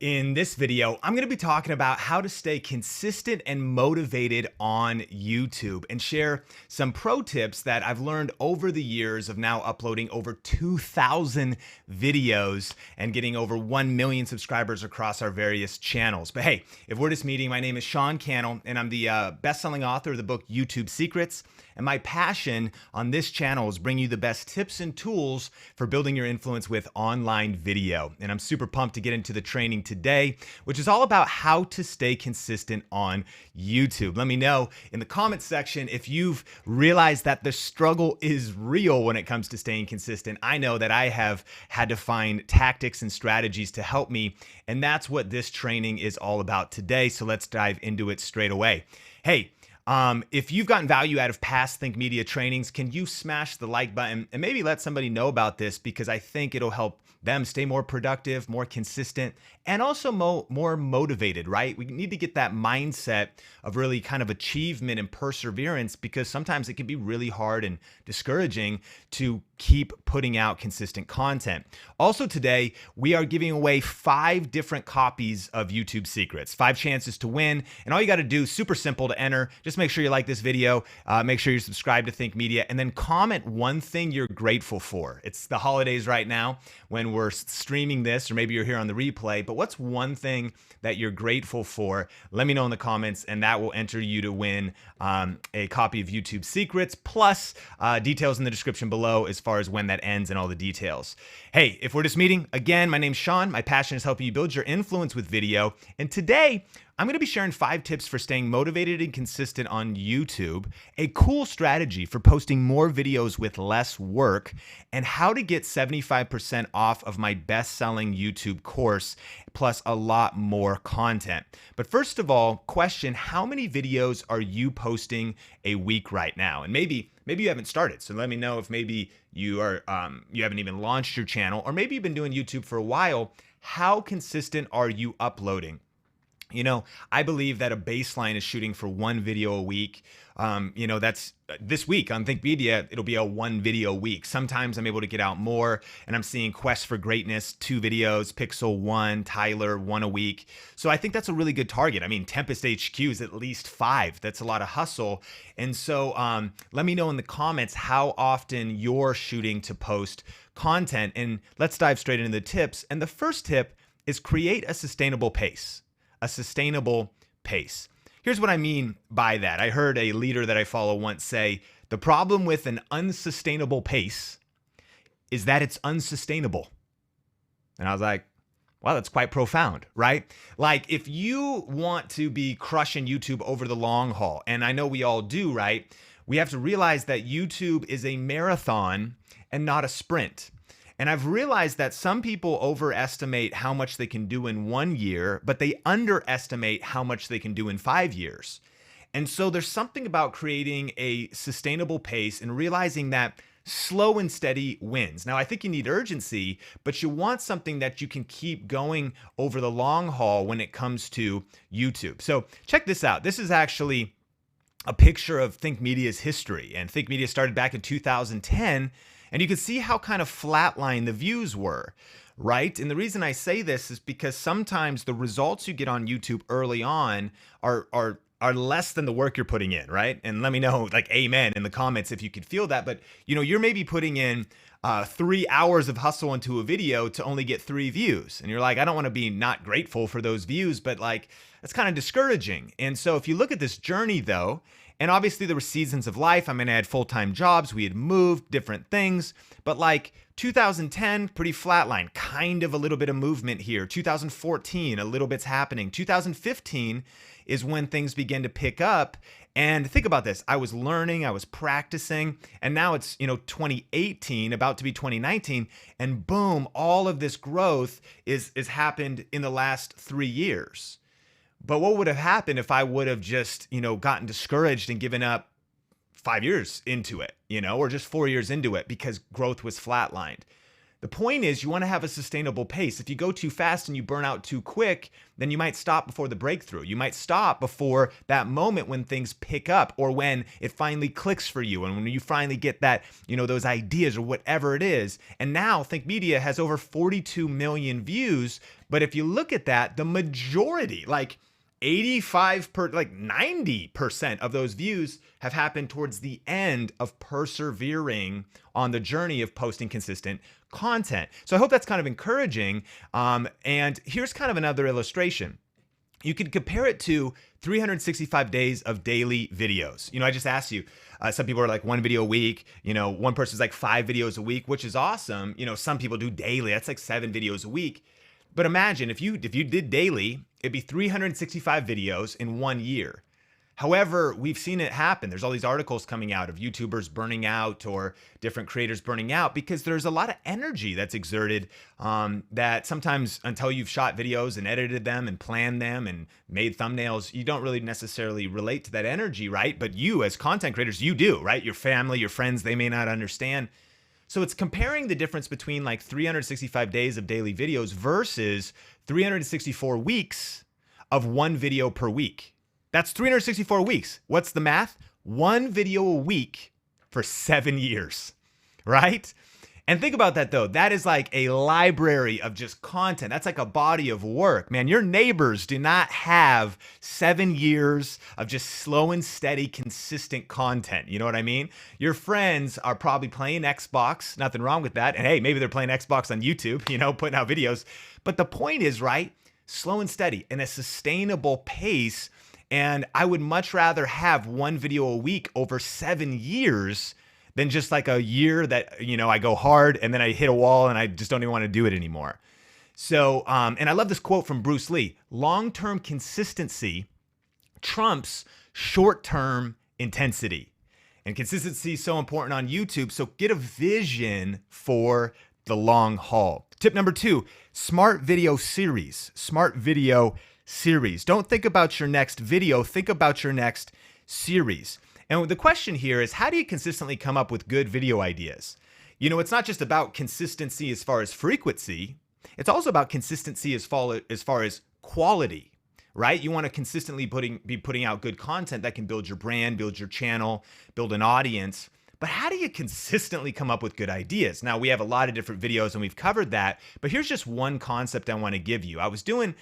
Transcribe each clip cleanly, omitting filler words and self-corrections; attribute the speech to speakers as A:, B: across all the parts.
A: In this video, I'm going to be talking about how to stay consistent and motivated on YouTube and share some pro tips that I've learned over the years of now uploading over 2,000 videos and getting over 1 million subscribers across our various channels. But hey, if we're just meeting, my name is Sean Cannell and I'm the best-selling author of the book YouTube Secrets. And my passion on this channel is bring you the best tips and tools for building your influence with online video. And I'm super pumped to get into the training today, which is all about how to stay consistent on YouTube. Let me know in the comments section if you've realized that the struggle is real when it comes to staying consistent. I know that I have had to find tactics and strategies to help me, and that's what this training is all about today. So let's dive into it straight away. Hey, if you've gotten value out of past Think Media trainings, can you smash the like button and maybe let somebody know about this, because I think it'll help them stay more productive, more consistent, and also more motivated, right? We need to get that mindset of really kind of achievement and perseverance, because sometimes it can be really hard and discouraging to keep putting out consistent content. Also today, we are giving away 5 different copies of YouTube Secrets, 5 chances to win. And all you got to do, super simple to enter. Just make sure you like this video, make sure you're subscribed to Think Media, and then comment one thing you're grateful for. It's the holidays right now when we're streaming this, or maybe you're here on the replay, but what's one thing that you're grateful for? Let me know in the comments, and that will enter you to win a copy of YouTube Secrets, plus details in the description below as far as when that ends and all the details. Hey, if we're just meeting, again, my name's Sean. My passion is helping you build your influence with video. And today, I'm going to be sharing 5 tips for staying motivated and consistent on YouTube, a cool strategy for posting more videos with less work, and how to get 75% off of my best-selling YouTube course, plus a lot more content. But first of all, question, how many videos are you posting a week right now? And maybe you haven't started. So let me know if maybe you are you haven't even launched your channel, or maybe you've been doing YouTube for a while. How consistent are you uploading? You know, I believe that a baseline is shooting for 1 video a week. That's this week on Think Media, it'll be a 1 video week. Sometimes I'm able to get out more, and I'm seeing Quest for Greatness, 2 videos, Pixel 1, Tyler 1 a week. So I think that's a really good target. I mean, Tempest HQ is at least 5. That's a lot of hustle. And so let me know in the comments how often you're shooting to post content, and let's dive straight into the tips. And the first tip is create a sustainable pace. A sustainable pace. Here's what I mean by that. I heard a leader that I follow once say, the problem with an unsustainable pace is that it's unsustainable. And I was like, wow, that's quite profound, right? Like, if you want to be crushing YouTube over the long haul, and I know we all do, right? We have to realize that YouTube is a marathon and not a sprint. And I've realized that some people overestimate how much they can do in 1 year, but they underestimate how much they can do in 5 years. And so there's something about creating a sustainable pace and realizing that slow and steady wins. Now, I think you need urgency, but you want something that you can keep going over the long haul when it comes to YouTube. So check this out. This is actually a picture of Think Media's history. And Think Media started back in 2010. And you can see how kind of flatline the views were, right? And the reason I say this is because sometimes the results you get on YouTube early on are less than the work you're putting in, right? And let me know, like, amen in the comments if you could feel that. But you're maybe putting in 3 hours of hustle into a video to only get 3 views. And you're like, I don't want to be not grateful for those views, but like, that's kind of discouraging. And so if you look at this journey though, and obviously there were seasons of life. I mean, I had full-time jobs, we had moved, different things, but like 2010, pretty flatline, kind of a little bit of movement here. 2014, a little bit's happening. 2015 is when things began to pick up. And think about this, I was learning, I was practicing, and now it's 2018, about to be 2019, and boom, all of this growth is happened in the last 3 years. But what would have happened if I would have just, gotten discouraged and given up 5 years into it, or just 4 years into it because growth was flatlined? The point is you want to have a sustainable pace. If you go too fast and you burn out too quick, then you might stop before the breakthrough. You might stop before that moment when things pick up or when it finally clicks for you and when you finally get that, those ideas or whatever it is. And now Think Media has over 42 million views. But if you look at that, the majority, like 90% of those views have happened towards the end of persevering on the journey of posting consistent content. So I hope that's kind of encouraging. And here's kind of another illustration. You could compare it to 365 days of daily videos. I just asked you, some people are like 1 video a week, one person's like 5 videos a week, which is awesome. Some people do daily, that's like 7 videos a week. But imagine if you did daily, it'd be 365 videos in 1 year. However, we've seen it happen. There's all these articles coming out of YouTubers burning out or different creators burning out because there's a lot of energy that's exerted that sometimes until you've shot videos and edited them and planned them and made thumbnails, you don't really necessarily relate to that energy, right? But you as content creators, you do, right? Your family, your friends, they may not understand. So it's comparing the difference between like 365 days of daily videos versus 364 weeks of 1 video per week. That's 364 weeks. What's the math? 1 video a week for 7 years, right? And think about that though. That is like a library of just content. That's like a body of work, man. Your neighbors do not have 7 years of just slow and steady, consistent content. You know what I mean? Your friends are probably playing Xbox. Nothing wrong with that. And hey, maybe they're playing Xbox on YouTube, putting out videos. But the point is, right? Slow and steady in a sustainable pace. And I would much rather have 1 video a week over 7 years than just like a year that, I go hard and then I hit a wall and I just don't even want to do it anymore. So, and I love this quote from Bruce Lee: long-term consistency trumps short-term intensity. And consistency is so important on YouTube. So get a vision for the long haul. Tip number 2, smart video series. Smart video series. Don't think about your next video, think about your next series. And the question here is, how do you consistently come up with good video ideas? It's not just about consistency as far as frequency, it's also about consistency as far as quality, right? You want to consistently be putting out good content that can build your brand, build your channel, build an audience. But how do you consistently come up with good ideas? Now, we have a lot of different videos and we've covered that, but here's just one concept I want to give you. I was doing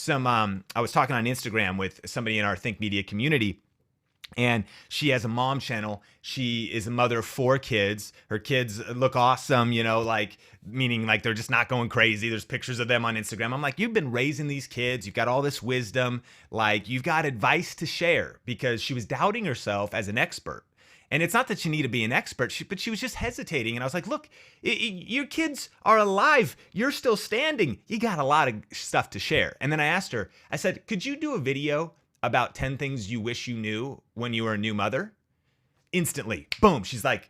A: I was talking on Instagram with somebody in our Think Media community, and she has a mom channel. She is a mother of 4 kids. Her kids look awesome, meaning like they're just not going crazy. There's pictures of them on Instagram. I'm like, you've been raising these kids. You've got all this wisdom. Like, you've got advice to share, because she was doubting herself as an expert. And it's not that you need to be an expert, but she was just hesitating. And I was like, look, your kids are alive. You're still standing. You got a lot of stuff to share. And then I asked her, I said, could you do a video about 10 things you wish you knew when you were a new mother? Instantly, boom. She's like,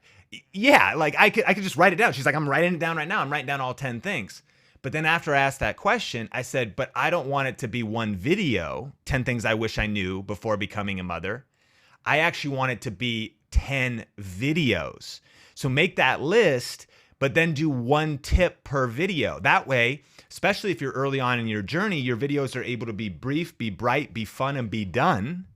A: yeah, like I could just write it down. She's like, I'm writing it down right now. I'm writing down all 10 things. But then after I asked that question, I said, but I don't want it to be one video, 10 things I wish I knew before becoming a mother. I actually want it to be 10 videos. So make that list, but then do 1 tip per video. That way, especially if you're early on in your journey, your videos are able to be brief, be bright, be fun, and be done.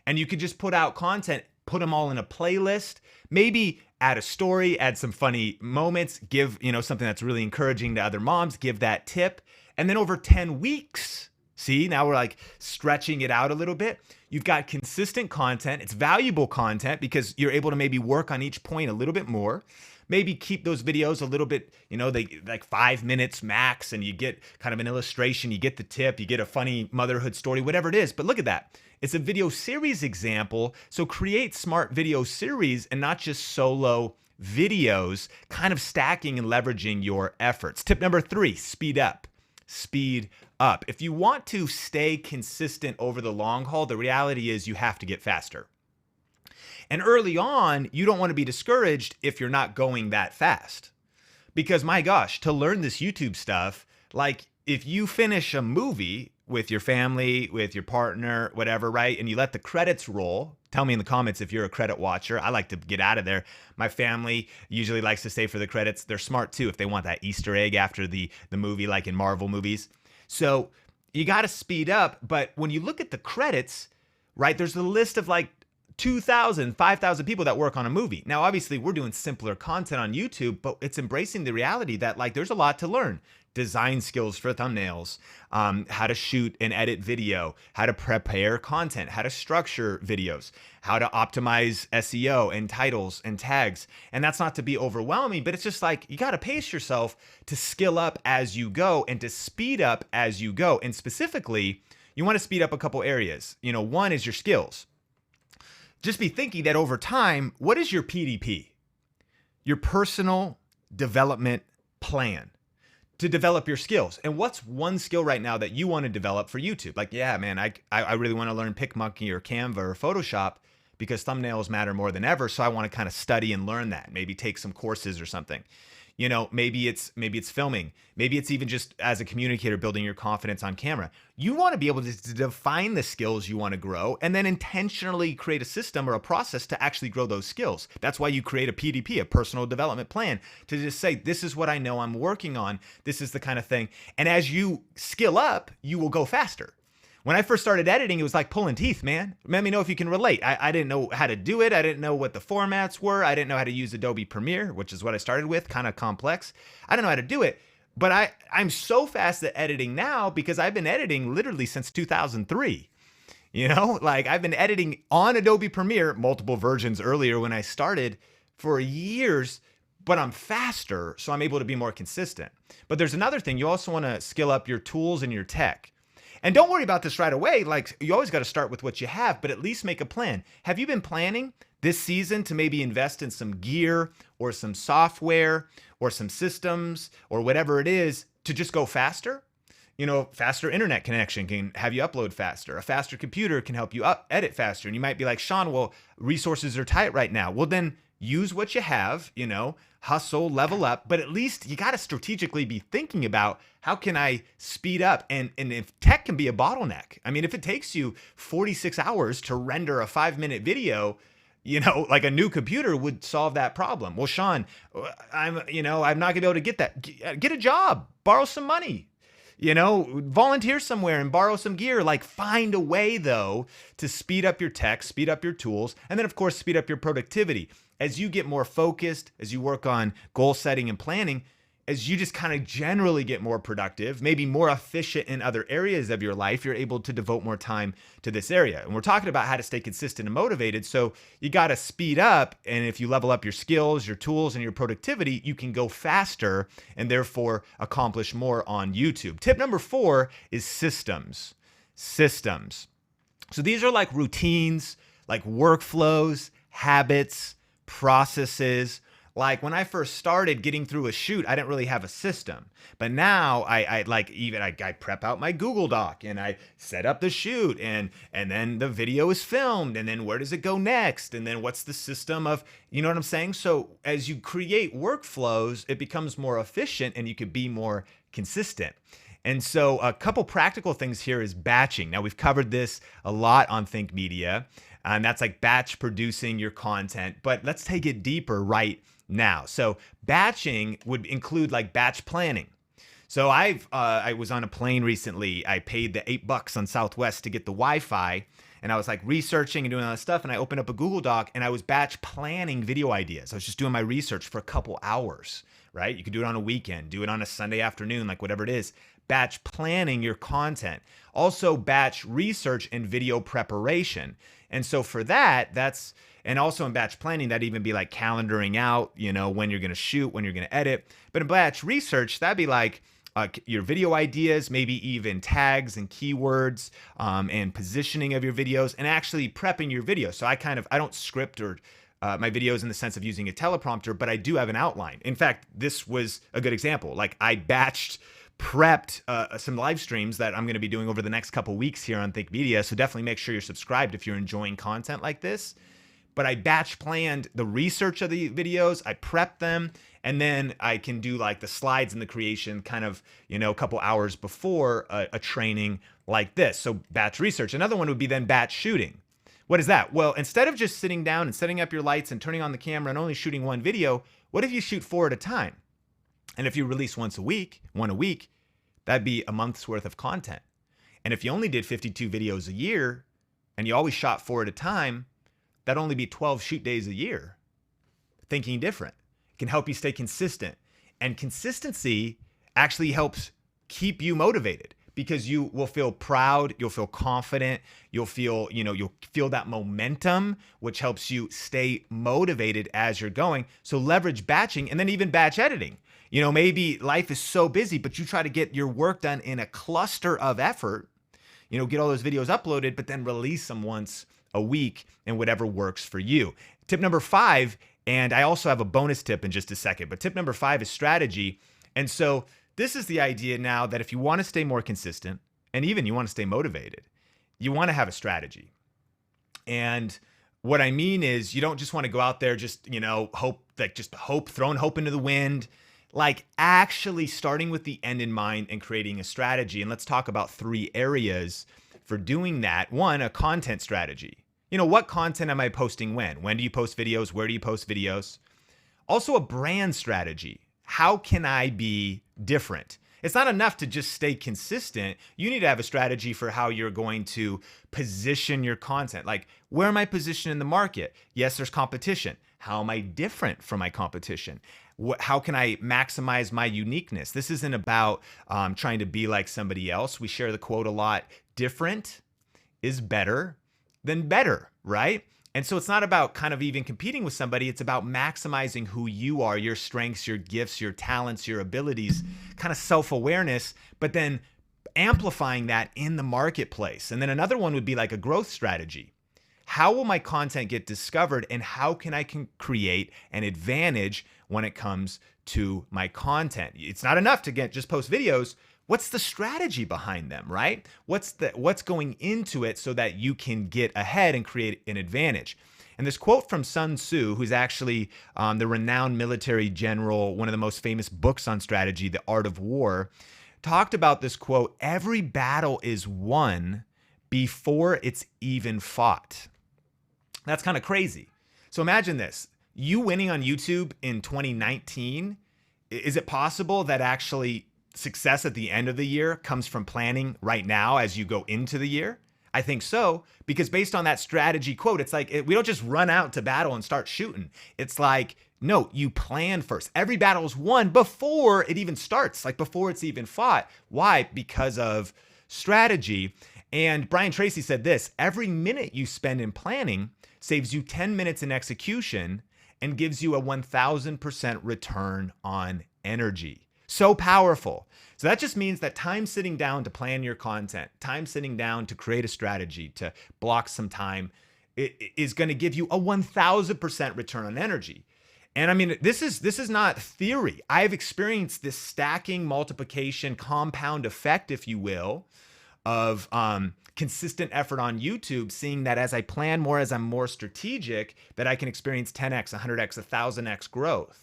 A: And you could just put out content, put them all in a playlist, maybe add a story, add some funny moments, give, something that's really encouraging to other moms, give that tip. And then over 10 weeks, see, now we're like stretching it out a little bit. You've got consistent content. It's valuable content because you're able to maybe work on each point a little bit more. Maybe keep those videos a little bit, they like 5 minutes max, and you get kind of an illustration, you get the tip, you get a funny motherhood story, whatever it is. But look at that. It's a video series example. So create smart video series and not just solo videos, kind of stacking and leveraging your efforts. Tip number 3, speed up. Speed up. If you want to stay consistent over the long haul, the reality is you have to get faster. And early on, you don't want to be discouraged if you're not going that fast. Because my gosh, to learn this YouTube stuff, like if you finish a movie with your family, with your partner, whatever, right? And you let the credits roll Tell me in the comments if you're a credit watcher. I like to get out of there. My family usually likes to stay for the credits. They're smart too if they want that Easter egg after the movie, like in Marvel movies. So you got to speed up. But when you look at the credits, right, there's a list of like 2,000, 5,000 people that work on a movie. Now, obviously, we're doing simpler content on YouTube, but it's embracing the reality that like there's a lot to learn. Design skills for thumbnails, how to shoot and edit video, how to prepare content, how to structure videos, how to optimize SEO and titles and tags. And that's not to be overwhelming, but it's just like you got to pace yourself to skill up as you go and to speed up as you go. And specifically, you want to speed up a couple areas. One is your skills. Just be thinking that over time, what is your PDP? Your personal development plan to develop your skills. And what's one skill right now that you want to develop for YouTube? Like, yeah, man, I really want to learn PicMonkey or Canva or Photoshop because thumbnails matter more than ever. So I want to kind of study and learn that, maybe take some courses or something. Maybe it's filming. Maybe it's even just as a communicator, building your confidence on camera. You want to be able to define the skills you want to grow and then intentionally create a system or a process to actually grow those skills. That's why you create a PDP, a personal development plan, to just say, this is what I know I'm working on. This is the kind of thing. And as you skill up, you will go faster. When I first started editing, it was like pulling teeth, man. Let me know if you can relate. I didn't know how to do it. I didn't know what the formats were. I didn't know how to use Adobe Premiere, which is what I started with, kind of complex. I don't know how to do it, but I'm so fast at editing now because I've been editing literally since 2003. Like I've been editing on Adobe Premiere, multiple versions earlier when I started, for years, but I'm faster, so I'm able to be more consistent. But there's another thing. You also want to skill up your tools and your tech. And don't worry about this right away. Like, you always got to start with what you have, but at least make a plan. Have you been planning this season to maybe invest in some gear or some software or some systems or whatever it is to just go faster? Faster internet connection can have you upload faster. A faster computer can help you edit faster. And you might be like, Sean, well, resources are tight right now. Well, then use what you have, hustle, level up, but at least you got to strategically be thinking about how can I speed up? And if tech can be a bottleneck, I mean, if it takes you 46 hours to render a 5-minute video, like a new computer would solve that problem. Well, Sean, I'm not gonna be able to get that. Get a job, borrow some money, volunteer somewhere and borrow some gear. Like, find a way though to speed up your tech, speed up your tools, and then of course, speed up your productivity. As you get more focused, as you work on goal setting and planning, as you just kind of generally get more productive, maybe more efficient in other areas of your life, you're able to devote more time to this area. And we're talking about how to stay consistent and motivated. So you got to speed up. And if you level up your skills, your tools, and your productivity, you can go faster and therefore accomplish more on YouTube. Tip number 4 is systems. Systems. So these are like routines, like workflows, habits, processes. Like when I first started getting through a shoot, I didn't really have a system. But now I prep out my Google Doc and I set up the shoot and then the video is filmed and then where does it go next? And then what's the system of, you know what I'm saying? So as you create workflows, it becomes more efficient and you can be more consistent. And so a couple practical things here is batching. Now we've covered this a lot on Think Media, and that's like batch producing your content, but let's take it deeper right now. So batching would include like batch planning. So I was on a plane recently. I paid the $8 on Southwest to get the Wi-Fi, and I was like researching and doing all that stuff. And I opened up a Google Doc and I was batch planning video ideas. I was just doing my research for a couple hours, right? You could do it on a weekend, do it on a Sunday afternoon, like whatever it is. Batch planning your content. Also batch research and video preparation. And so for that, and also in batch planning, that'd even be like calendaring out, when you're going to shoot, when you're going to edit. But in batch research, that'd be like your video ideas, maybe even tags and keywords, and positioning of your videos, and actually prepping your video. So I don't script or my videos in the sense of using a teleprompter, but I do have an outline. In fact, this was a good example. Like I prepped some live streams that I'm going to be doing over the next couple weeks here on Think Media. So definitely make sure you're subscribed if you're enjoying content like this. But I batch planned the research of the videos, I prepped them, and then I can do like the slides and the creation kind of, a couple hours before a training like this. So batch research. Another one would be then batch shooting, What is that? Well, instead of just sitting down and setting up your lights and turning on the camera and only shooting one video, what if you shoot 4 at a time? And if you release one a week, that'd be a month's worth of content. And if you only did 52 videos a year and you always shot 4 at a time, that'd only be 12 shoot days a year. Thinking different. It can help you stay consistent. And consistency actually helps keep you motivated, because you will feel proud, you'll feel confident, you'll feel that momentum, which helps you stay motivated as you're going. So leverage batching, and then even batch editing. Maybe life is so busy, but you try to get your work done in a cluster of effort, get all those videos uploaded, but then release them once a week and whatever works for you. Tip number 5, and I also have a bonus tip in just a second, but tip number 5 is strategy. And so this is the idea now that if you want to stay more consistent, and even you want to stay motivated, you want to have a strategy. And what I mean is, you don't just want to go out there just, throwing hope into the wind, like actually starting with the end in mind and creating a strategy. And let's talk about 3 areas for doing that. 1, a content strategy. What content am I posting when? When do you post videos? Where do you post videos? Also a brand strategy. How can I be different? It's not enough to just stay consistent. You need to have a strategy for how you're going to position your content. Like, where am I positioned in the market? Yes, there's competition. How am I different from my competition? How can I maximize my uniqueness? This isn't about trying to be like somebody else. We share the quote a lot: different is better than better, right? And so it's not about kind of even competing with somebody. It's about maximizing who you are, your strengths, your gifts, your talents, your abilities, kind of self-awareness, but then amplifying that in the marketplace. And then another one would be like a growth strategy. How will my content get discovered, and how can I create an advantage when it comes to my content? It's not enough to just post videos. What's the strategy behind them, right? What's going into it so that you can get ahead and create an advantage? And this quote from Sun Tzu, who's actually the renowned military general, one of the most famous books on strategy, The Art of War, talked about this quote: every battle is won before it's even fought. That's kind of crazy. So imagine this: you winning on YouTube in 2019. Is it possible that actually success at the end of the year comes from planning right now as you go into the year? I think so, because based on that strategy quote, it's like we don't just run out to battle and start shooting. It's like, no, you plan first. Every battle is won before it even starts, like before it's even fought. Why? Because of strategy. And Brian Tracy said this: every minute you spend in planning saves you 10 minutes in execution and gives you a 1,000% return on energy. So powerful. So that just means that time sitting down to plan your content, time sitting down to create a strategy, to block some time, is going to give you a 1,000% return on energy. And I mean, this is not theory. I've experienced this stacking, multiplication, compound effect, if you will, of consistent effort on YouTube, seeing that as I plan more, as I'm more strategic, that I can experience 10x, 100x, 1,000x growth.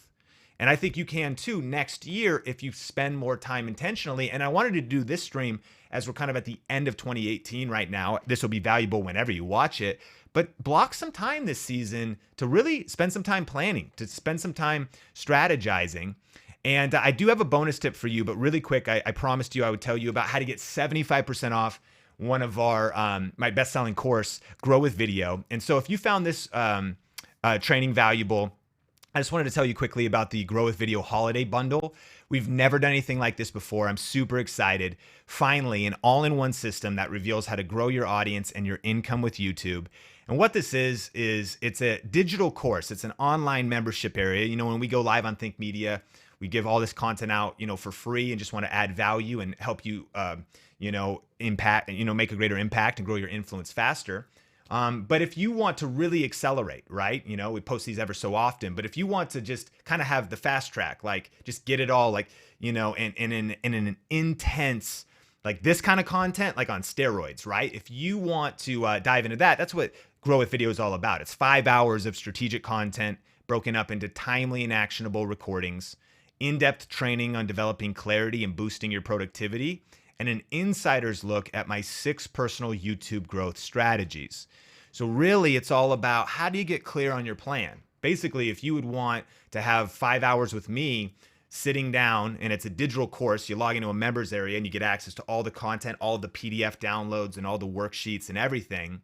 A: And I think you can too next year if you spend more time intentionally. And I wanted to do this stream as we're kind of at the end of 2018 right now. This will be valuable whenever you watch it. But block some time this season to really spend some time planning, to spend some time strategizing. And I do have a bonus tip for you, but really quick, I promised you I would tell you about how to get 75% off one of our my best-selling course, Grow with Video. And so if you found this training valuable, I just wanted to tell you quickly about the Grow with Video holiday bundle. We've never done anything like this before. I'm super excited. Finally, an all-in-one system that reveals how to grow your audience and your income with YouTube. And what this is it's a digital course. It's an online membership area. When we go live on Think Media, we give all this content out, for free, and just want to add value and help you, impact, make a greater impact and grow your influence faster. But if you want to really accelerate, right? We post these ever so often, but if you want to just kind of have the fast track, like just get it all, like, in an intense, like this kind of content, like on steroids, right? If you want to dive into that, that's what Grow with Video is all about. It's 5 hours of strategic content broken up into timely and actionable recordings, in-depth training on developing clarity and boosting your productivity, and an insider's look at my 6 personal YouTube growth strategies. So really, it's all about how do you get clear on your plan? Basically, if you would want to have 5 hours with me sitting down, and it's a digital course, you log into a members area and you get access to all the content, all the PDF downloads and all the worksheets and everything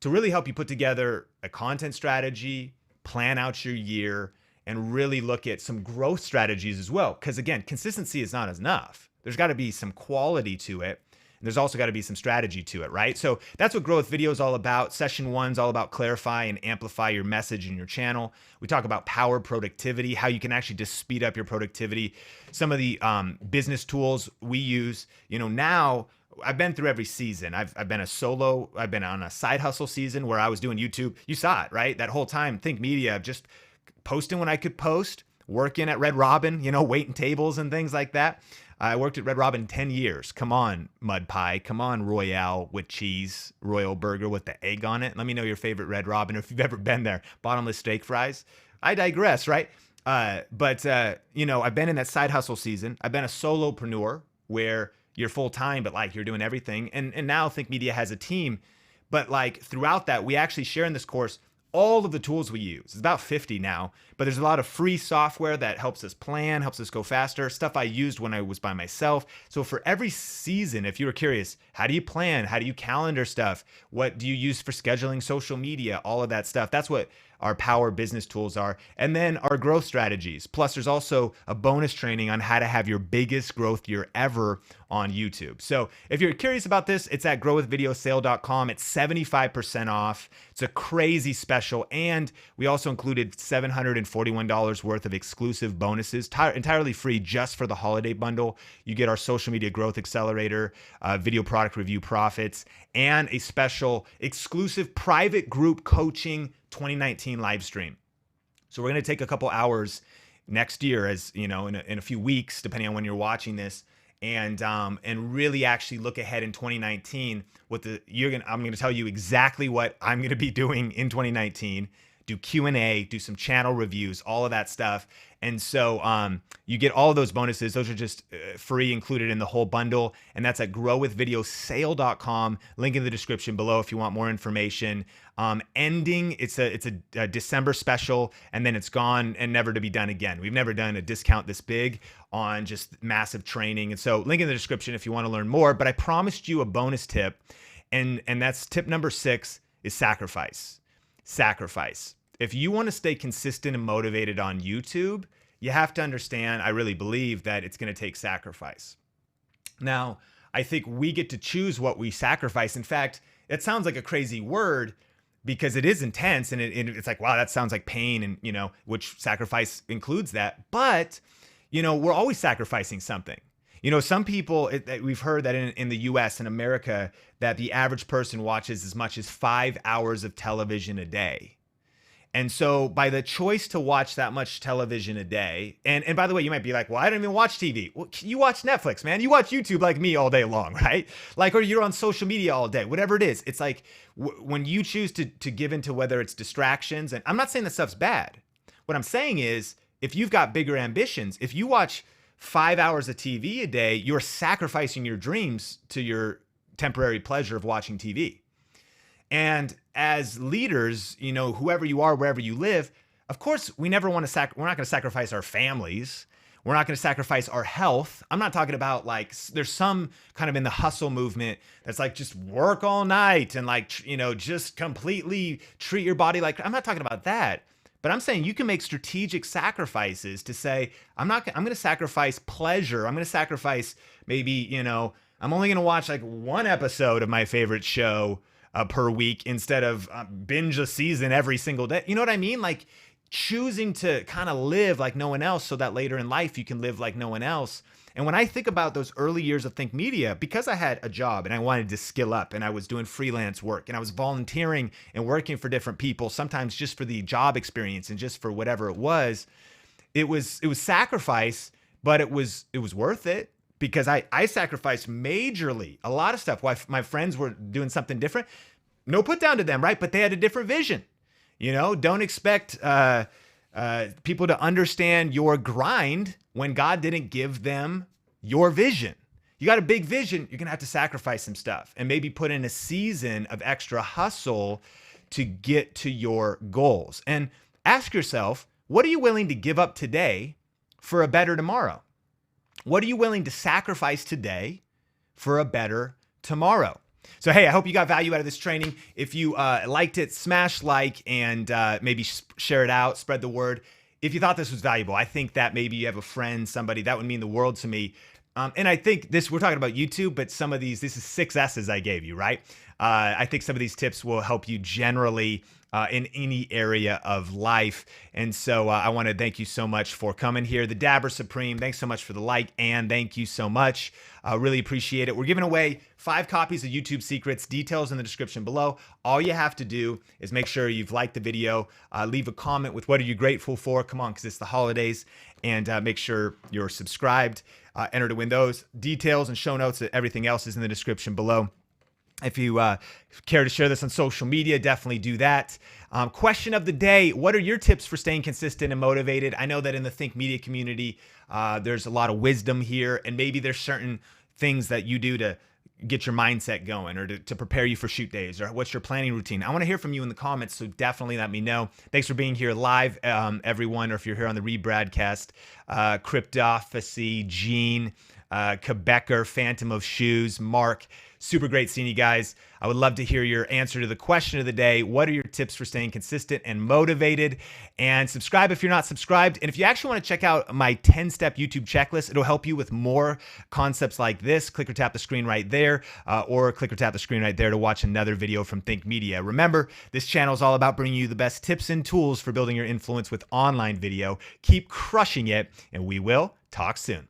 A: to really help you put together a content strategy, plan out your year, and really look at some growth strategies as well. Because again, consistency is not enough. There's got to be some quality to it. And there's also got to be some strategy to it, right? So that's what Growth Video is all about. Session 1 is all about clarify and amplify your message in your channel. We talk about power productivity, how you can actually just speed up your productivity. Some of the business tools we use, now I've been through every season. I've been a solo, I've been on a side hustle season where I was doing YouTube. You saw it, right? That whole time, Think Media, just posting when I could post, working at Red Robin, waiting tables and things like that. I worked at Red Robin 10 years. Come on, Mud Pie. Come on, Royale with cheese, Royal Burger with the egg on it. Let me know your favorite Red Robin, or if you've ever been there. Bottomless steak fries. I digress, right? But I've been in that side hustle season. I've been a solopreneur where you're full time, but like you're doing everything. And now Think Media has a team. But like throughout that, we actually share in this course all of the tools we use. It's about 50 now, but there's a lot of free software that helps us plan, helps us go faster, stuff I used when I was by myself. So for every season, if you were curious, how do you plan? How do you calendar stuff? What do you use for scheduling social media? All of that stuff. That's what our power business tools are. And then our growth strategies. Plus there's also a bonus training on how to have your biggest growth year ever on YouTube. So if you're curious about this, it's at growwithvideosale.com. It's 75% off. It's a crazy special. And we also included $741 worth of exclusive bonuses, entirely free just for the holiday bundle. You get our social media growth accelerator, video product review profits, and a special exclusive private group coaching 2019 live stream. So we're going to take a couple hours next year, as in a few weeks, depending on when you're watching this, and really actually look ahead in 2019. I'm going to tell you exactly what I'm going to be doing in 2019. Do Q&A, do some channel reviews, all of that stuff. And so you get all of those bonuses. Those are just free, included in the whole bundle. And that's at growwithvideosale.com. Link in the description below if you want more information. It's a December special, and then it's gone and never to be done again. We've never done a discount this big on just massive training. And so link in the description if you want to learn more. But I promised you a bonus tip, and that's tip number 6 is sacrifice. Sacrifice. If you want to stay consistent and motivated on YouTube, you have to understand, I really believe that it's going to take sacrifice. Now, I think we get to choose what we sacrifice. In fact, it sounds like a crazy word because it is intense, and it's like, wow, that sounds like pain, and which sacrifice includes that. But we're always sacrificing something. Some people, we've heard that in the US and America, that the average person watches as much as 5 hours of television a day. And so by the choice to watch that much television a day, and by the way, you might be like, well, I don't even watch TV. Well, you watch Netflix, man. You watch YouTube like me all day long, right? Or you're on social media all day, whatever it is. It's like when you choose to give into whether it's distractions, and I'm not saying that stuff's bad. What I'm saying is, if you've got bigger ambitions, if you watch 5 hours of TV a day, you're sacrificing your dreams to your temporary pleasure of watching TV. And as leaders, whoever you are, wherever you live, of course, we never want to we're not going to sacrifice our families. We're not going to sacrifice our health. I'm not talking about there's some kind of in the hustle movement that's like just work all night and just completely treat your body I'm not talking about that. But I'm saying you can make strategic sacrifices to say, I'm going to sacrifice pleasure. I'm going to sacrifice maybe, I'm only going to watch one episode of my favorite show per week instead of binge a season every single day. You know what I mean? Choosing to kind of live like no one else so that later in life you can live like no one else. And when I think about those early years of Think Media, because I had a job and I wanted to skill up and I was doing freelance work and I was volunteering and working for different people, sometimes just for the job experience and just for whatever it was sacrifice, but it was worth it because I sacrificed majorly, a lot of stuff. While my friends were doing something different, no put down to them, right? But they had a different vision. Don't expect people to understand your grind when God didn't give them your vision. You got a big vision, you're going to have to sacrifice some stuff and maybe put in a season of extra hustle to get to your goals. And ask yourself, what are you willing to give up today for a better tomorrow? What are you willing to sacrifice today for a better tomorrow? So, hey, I hope you got value out of this training. If you liked it, smash like and maybe share it out, spread the word. If you thought this was valuable, I think that maybe you have a friend, somebody, that would mean the world to me. And I think we're talking about YouTube, but some of this is 6 S's I gave you, right? I think some of these tips will help you generally in any area of life. And so I want to thank you so much for coming here. The Dabber Supreme, thanks so much for the like, and thank you so much. Really appreciate it. We're giving away 5 copies of YouTube Secrets, details in the description below. All you have to do is make sure you've liked the video, leave a comment with what are you grateful for. Come on, because it's the holidays, and make sure you're subscribed. Enter to win those. Details and show notes, everything else is in the description below. If you care to share this on social media, definitely do that. Question of the day, what are your tips for staying consistent and motivated? I know that in the Think Media community, there's a lot of wisdom here, and maybe there's certain things that you do to get your mindset going or to prepare you for shoot days, or what's your planning routine? I want to hear from you in the comments, so definitely let me know. Thanks for being here live, everyone, or if you're here on the rebroadcast, Cryptophacy, Gene, Quebecer, Phantom of Shoes, Mark. Super great seeing you guys. I would love to hear your answer to the question of the day. What are your tips for staying consistent and motivated? And subscribe if you're not subscribed. And if you actually want to check out my 10-step YouTube checklist, it'll help you with more concepts like this. Click or tap the screen right there, or click or tap the screen right there to watch another video from Think Media. Remember, this channel is all about bringing you the best tips and tools for building your influence with online video. Keep crushing it, and we will talk soon.